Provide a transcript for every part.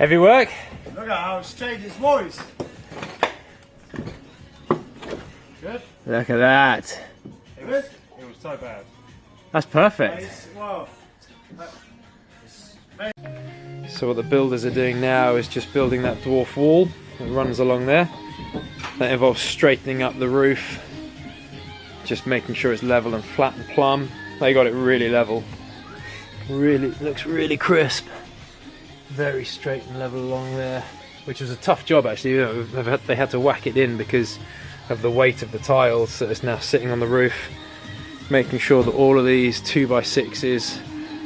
Heavy work? Look at how straight his voice. Good? Look at that. It was so bad. That's perfect. Well, so what the builders are doing now is just building that dwarf wall that runs along there. That involves straightening up the roof, just making sure it's level and flat and plumb. They got it really level. Really looks really crisp. Very straight and level along there, which was a tough job actually. You know, they had to whack it in because of the weight of the tiles that is now sitting on the roof, making sure that all of these 2x6s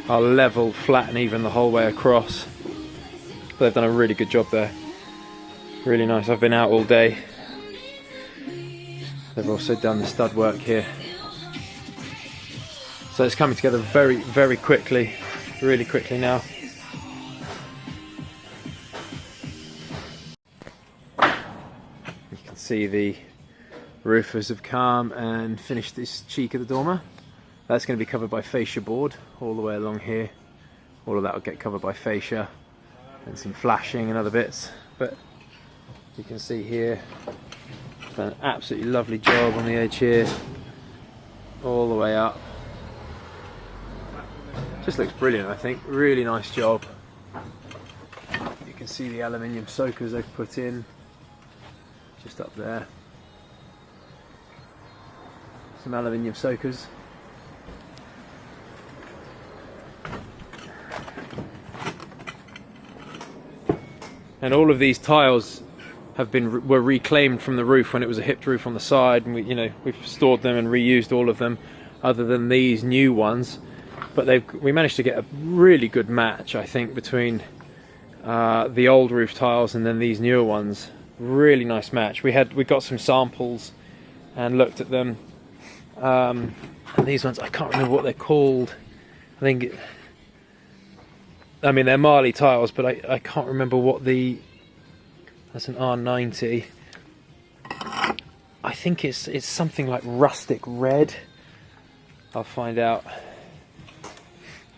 are level, flat and even the whole way across. But they've done a really good job there. Really nice. I've been out all day. They've also done the stud work here. So it's coming together very, very quickly, really quickly now. You can see the roofers have come and finished this cheek of the dormer. That's going to be covered by fascia board all the way along here. All of that will get covered by fascia and some flashing and other bits. But you can see here, done an absolutely lovely job on the edge here, all the way up. Just looks brilliant, I think. Really nice job. You can see the aluminium soakers they've put in just up there. Some aluminium soakers. And all of these tiles were reclaimed from the roof when it was a hipped roof on the side, and we've stored them and reused all of them, other than these new ones. But we managed to get a really good match, I think, between the old roof tiles and then these newer ones. Really nice match. We got some samples and looked at them. And these ones, I can't remember what they're called. I think I mean, they're Marley tiles, but I can't remember what the... That's an R90. I think it's something like rustic red. I'll find out.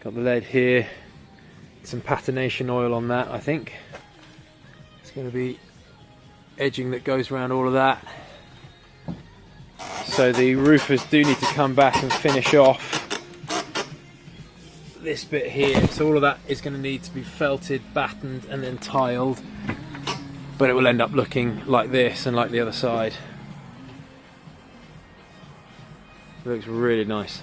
Got the lead here. Some patination oil on that, I think. It's going to be edging that goes around all of that. So the roofers do need to come back and finish off this bit here. So all of that is going to need to be felted, battened and then tiled. But it will end up looking like this and like the other side. It looks really nice.